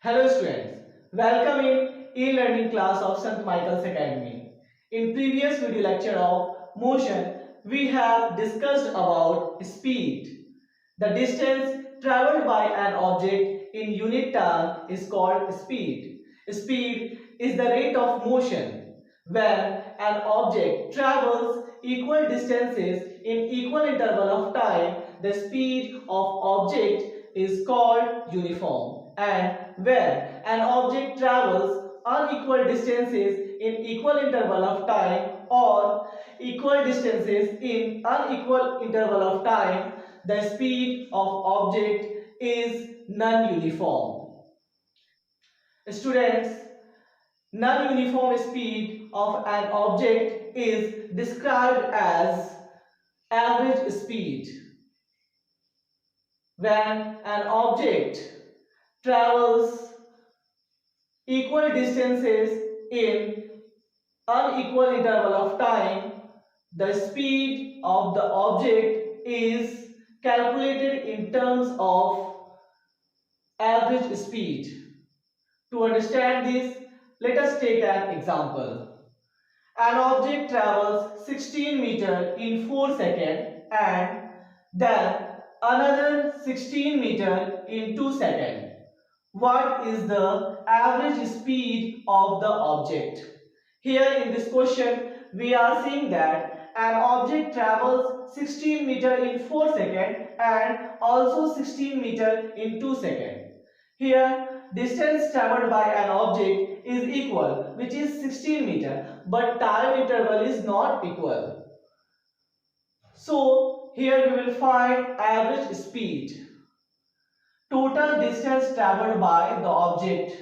Hello students, welcome in e-learning class of St. Michael's Academy. In previous video lecture of motion, we have discussed about speed. The distance traveled by an object in unit time is called speed. Speed is the rate of motion when an object travels equal distances in equal interval of time. The speed of object is called uniform, and where an object travels unequal distances in equal interval of time or equal distances in unequal interval of time, the speed of object is non-uniform. Students, non-uniform speed of an object is described as average speed. When an object travels equal distances in unequal interval of time, the speed of the object is calculated in terms of average speed. To understand this, let us take an example. An object travels 16 meters in 4 seconds and then another 16 meters in 2 seconds. What is the average speed of the object? Here in this question, we are seeing that an object travels 16 meters in 4 seconds and also 16 meters in 2 seconds. Here, distance traveled by an object is equal, which is 16 meters, but time interval is not equal. So, here we will find average speed. Total distance traveled by the object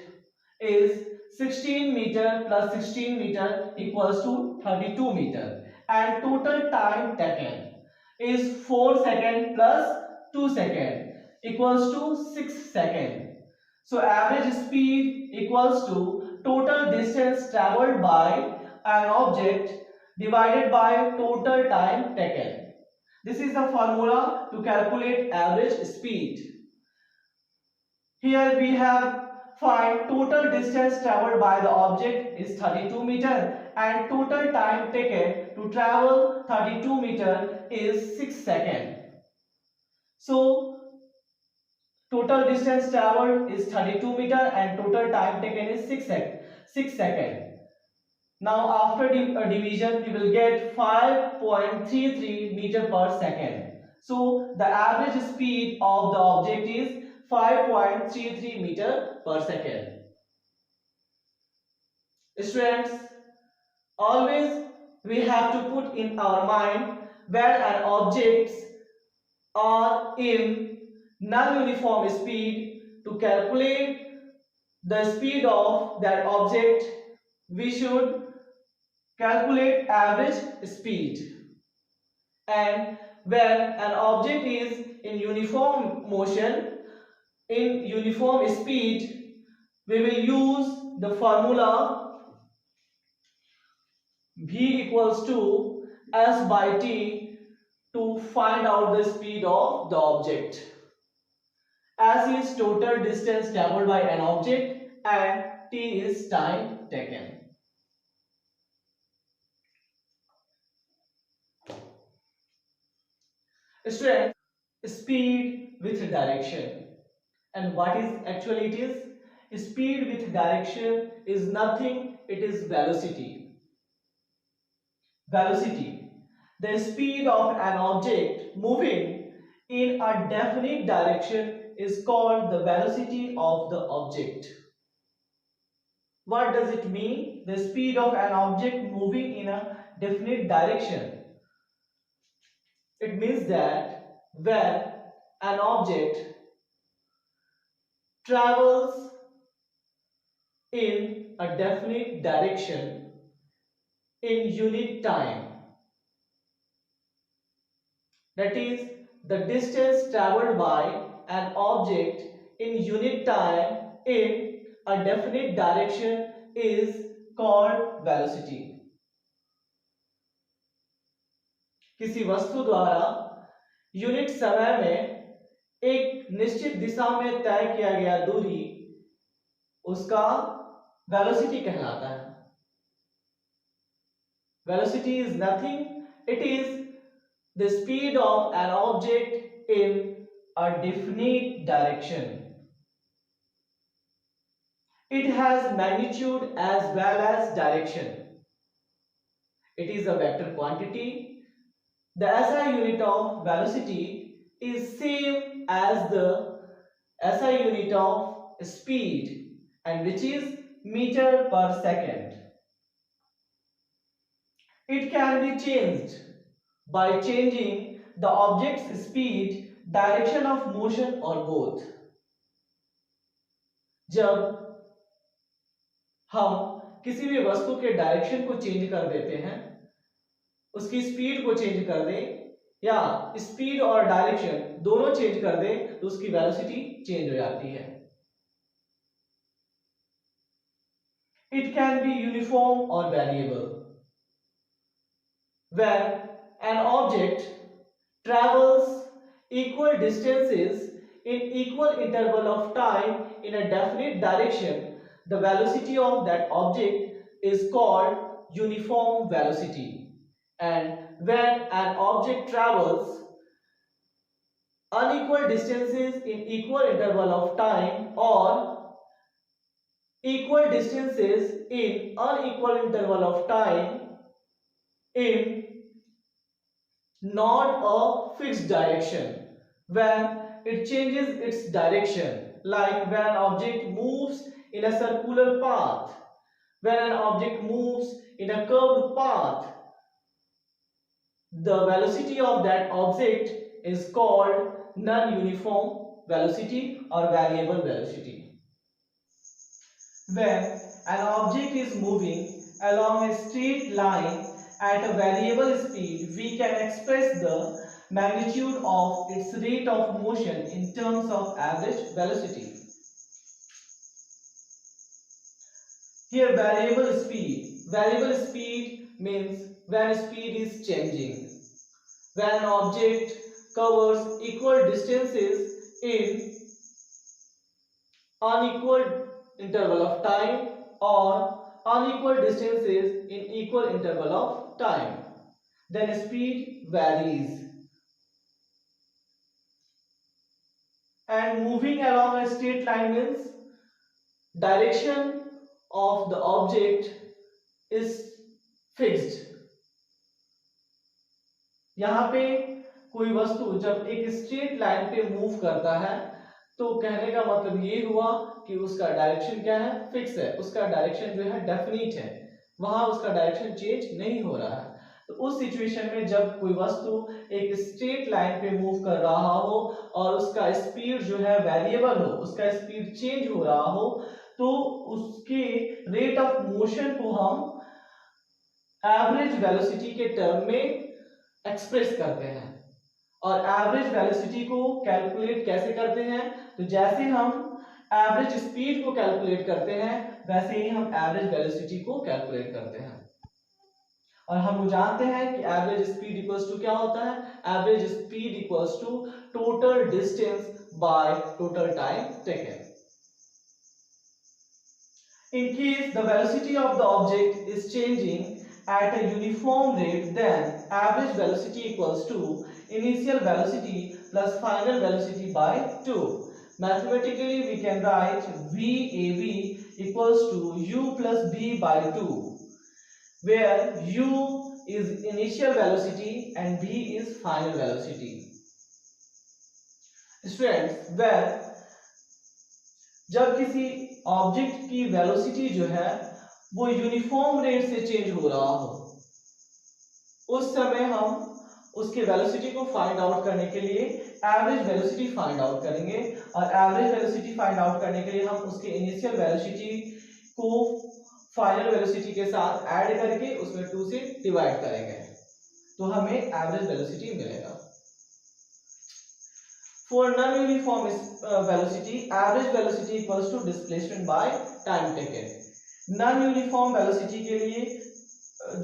is 16 meter plus 16 meter equals to 32 meter, and total time taken is 4 second plus 2 second equals to 6 second. So average speed equals to total distance traveled by an object divided by total time taken. This is the formula to calculate average speed. Here we have find total distance traveled by the object is 32 meter and total time taken to travel 32 meter is 6 seconds. So total distance traveled is 32 meter and total time taken is 6 seconds. Now after division we will get 5.33 meter per second. So the average speed of the object is 5.33 meter per second. Students, always we have to put in our mind where an objects are in non-uniform speed. To calculate the speed of that object, we should calculate average speed. And when an object is in uniform motion, in uniform speed, we will use the formula V equals to S by T to find out the speed of the object. S is total distance traveled by an object and T is time taken. Students, speed with direction. And what is actually it is? Speed with direction is nothing, it is velocity. Velocity, the speed of an object moving in a definite direction is called the velocity of the object. What does it mean? The speed of an object moving in a definite direction. It means that when an object travels in a definite direction in unit time, that is the distance traveled by an object in unit time in a definite direction is called velocity. किसी वस्तु द्वारा unit समय में एक निश्चित दिशा में तय किया गया दूरी उसका वेलोसिटी कहलाता है। Velocity is nothing, it is the speed of an object in a definite direction. It has magnitude as well as direction. It is a vector quantity. The SI unit of velocity is same as the SI unit of speed, and which is meter per second. It can be changed by changing the object's speed, direction of motion or both. जब हम किसी भी वस्तु के direction को change कर देते हैं, उसकी स्पीड को चेंज कर दें या स्पीड और डायरेक्शन दोनों चेंज कर दें, तो उसकी वेलोसिटी चेंज हो जाती है। It can be uniform or variable. When an object travels equal distances in equal interval of time in a definite direction, the velocity of that object is called uniform velocity. And when an object travels unequal distances in equal interval of time or equal distances in unequal interval of time in not a fixed direction, when it changes its direction, like when an object moves in a circular path, when an object moves in a curved path, the velocity of that object is called non-uniform velocity or variable velocity. When an object is moving along a straight line at a variable speed, we can express the magnitude of its rate of motion in terms of average velocity. Here variable speed means when speed is changing. When an object covers equal distances in unequal interval of time or unequal distances in equal interval of time, then speed varies. And moving along a straight line means direction of the object is fixed. यहाँ पे कोई वस्तु जब एक straight line पे move करता है, तो कहने का मतलब ये हुआ कि उसका डायरेक्शन क्या है, फिक्स है, उसका डायरेक्शन जो है डेफिनिट है, वहां उसका डायरेक्शन चेंज नहीं हो रहा है। तो उस सिचुएशन में जब कोई वस्तु एक स्ट्रेट लाइन पे मूव कर रहा हो और उसका स्पीड जो है वेरिएबल हो, उसका स्पीड चेंज हो रहा हो, तो उसके रेट ऑफ मोशन को हम एवरेज वेलोसिटी के टर्म में एक्सप्रेस करते हैं। और एवरेज वेलोसिटी को कैलकुलेट कैसे करते हैं, तो जैसे हम एवरेज स्पीड को कैलकुलेट करते हैं, वैसे ही हम एवरेज वेलोसिटी को कैलकुलेट करते हैं। और हम जानते हैं कि एवरेज स्पीड इक्वल्स टू क्या होता है, average speed equals to total distance by total time taken. In case the velocity of the object is changing at a uniform rate, then average velocity equals to initial velocity plus final velocity by 2. Mathematically, we can write VAV equals to U plus B by 2, where U is initial velocity and B is final velocity. Students, where जब किसी object की velocity जो है वो uniform rate से change हो रहा हो, उस समय हम उसके वेलोसिटी को फाइंड आउट करने के लिए एवरेज वेलोसिटी फाइंड आउट करेंगे। और एवरेज वेलोसिटी फाइंड आउट करने के लिए हम उसके इनिशियल वेलोसिटी को फाइनल वेलोसिटी के साथ ऐड करके उसमें 2 से डिवाइड करेंगे, तो हमें एवरेज वेलोसिटी मिलेगा। For non-uniform velocity, average velocity equals to displacement by time taken. Non-uniform velocity के लिए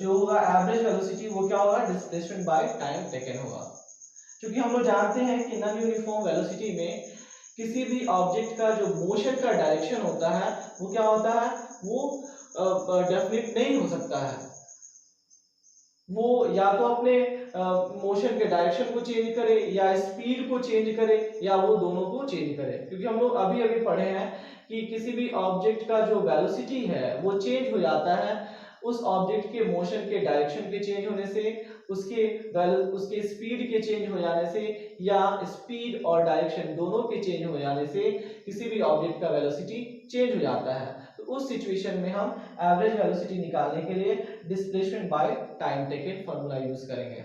जो होगा average velocity वो क्या होगा, displacement by time taken होगा। क्योंकि हम लोग जानते हैं कि non-uniform velocity में किसी भी ऑब्जेक्ट का जो मोशन का डायरेक्शन होता है वो क्या होता है, वो डेफिनेट नहीं हो सकता है। वो या तो अपने मोशन के डायरेक्शन को चेंज करे या स्पीड को चेंज करे या वो दोनों को चेंज करे, क्योंकि हम लोग अभी अभी पढ़े हैं कि किसी भी ऑब्जेक्ट का जो वेलोसिटी है वो चेंज हो जाता है उस ऑब्जेक्ट के मोशन के डायरेक्शन के चेंज होने से, उसके स्पीड के चेंज हो जाने से, या स्पीड और डायरेक्शन दोनों के चेंज हो जाने से किसी भी ऑब्जेक्ट का वेलोसिटी चेंज हो जाता है। तो उस सिचुएशन में हम एवरेज वेलोसिटी निकालने के लिए displacement by time taken formula use करेंगे।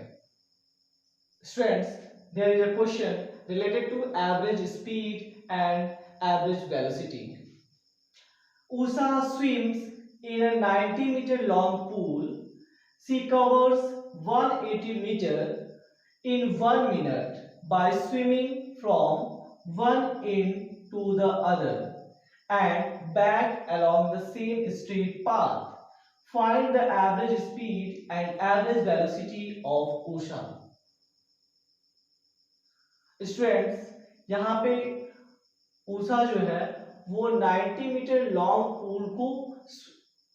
Students, there is a question related to average speed and average velocity. Usha swims in a 90-meter long pool. She covers 180 meter in 1 minute by swimming from one end to the other and back along the same straight path. Find the average speed and average velocity of Usha. Students, यहाँ पे उषा जो है वो 90 metre long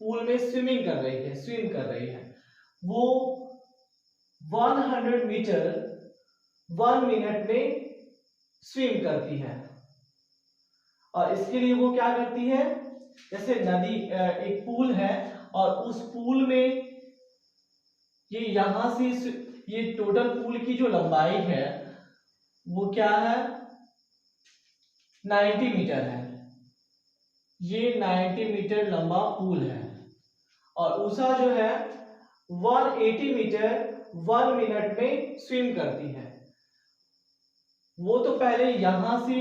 pool में swim कर रही है। वो 100 मीटर 1 मिनट में स्विम करती है। और इसके लिए वो क्या करती है, जैसे नदी एक पूल है और उस पूल में ये यहां से ये टोटल पूल की जो लंबाई है वो क्या है, 90 मीटर है। ये 90 मीटर लंबा पूल है और उषा जो है 180 मीटर 1 मिनट में स्विम करती है। वो तो पहले यहां से,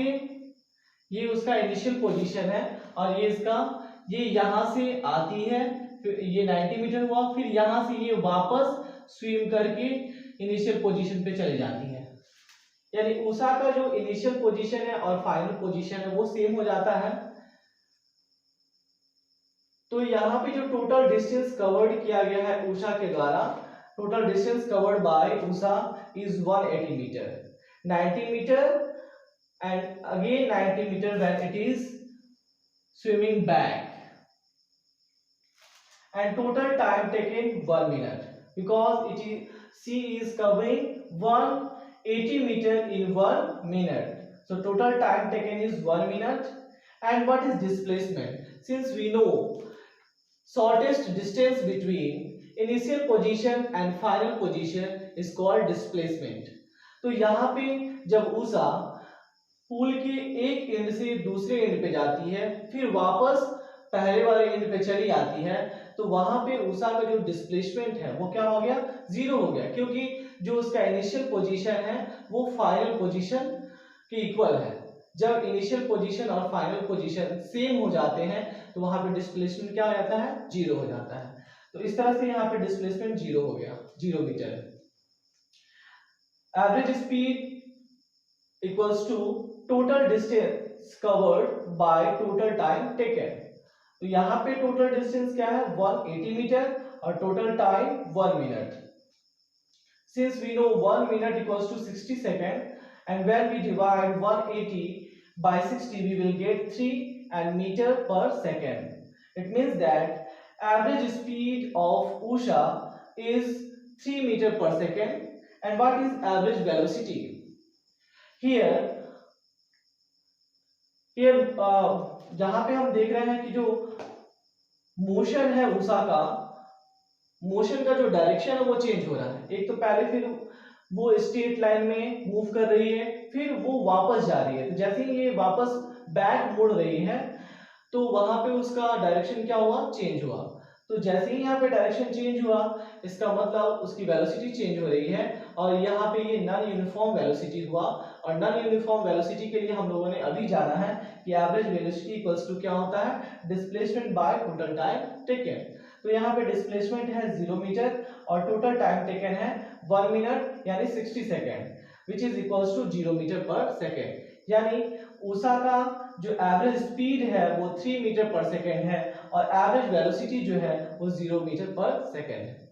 ये उसका इनिशियल पोजीशन है और ये यहां से आती है, फिर ये 90 मीटर हुआ, फिर यहां से ये वापस स्विम करके इनिशियल पोजीशन पे चली जाती है। यानी उषा का जो इनिशियल पोजीशन है और फाइनल पोजीशन है वो सेम हो जाता है। तो यहाँ पे जो टोटल डिस्टेंस कवर्ड किया गया है उषा के द्वारा, total distance covered by Usha is 180 metre, 90 metre and again 90 meter when it is swimming back, and total time taken 1 minute because she is covering 180 meter in 1 minute, so total time taken is 1 minute. And what is displacement? Since we know shortest distance between initial position and final position is called displacement. तो यहाँ पे जब Usha pool के एक and से दूसरे and पे जाती है फिर वापस पहले वाले एंड पे चली आती है, तो वहां पे उषा का जो डिस्प्लेसमेंट है वो क्या हो गया, जीरो हो गया, क्योंकि जो उसका इनिशियल पोजीशन है वो फाइनल पोजीशन के इक्वल है। जब इनिशियल पोजीशन और फाइनल पोजीशन सेम हो जाते हैं तो वहां पे डिस्प्लेसमेंट क्या हो जाता है, जीरो हो जाता है। तो इस तरह से यहाँ पे डिस्प्लेसमेंट जीरो हो गया, 0 metre. Average speed equals to total distance covered by total time taken. तो यहाँ पे total distance क्या है, 180 मीटर और total time 1 minute. Since we know 1 minute equals to 60 seconds, and when we divide 180 by 60 we will get 3 and meter per second. It means that average speed of Usha is 3 meter per second. And what is average velocity? Here जहां पे हम देख रहे हैं कि जो motion है उषा का, मोशन का जो डायरेक्शन है वो चेंज हो रहा है। एक तो पहले फिर वो स्ट्रेट लाइन में मूव कर रही है, फिर वो वापस जा रही है। तो जैसे ही ये वापस बैक मुड़ रही है तो वहां पे उसका डायरेक्शन क्या हुआ, चेंज हुआ। तो जैसे ही यहाँ पे डायरेक्शन चेंज हुआ इसका मतलब उसकी वेलोसिटी चेंज हो रही है और यहाँ पे ये नॉन यूनिफॉर्म वेलोसिटी हुआ। और नॉन यूनिफॉर्म वेलोसिटी के लिए हम लोगों ने अभी जाना है कि एवरेज वेलोसिटी इक्वल्स टू क्या होता है, displacement bye total time taken. तो यहाँ पे डिस्प्लेसमेंट है 0 मीटर और टोटल टाइम टेकन है 1 मिनट यानी 60 second, which is equals to 0 metre per second. यानी उषा का जो एवरेज स्पीड है वो 3 मीटर पर सेकेंड है और एवरेज वेलोसिटी जो है वो 0 मीटर पर सेकेंड है।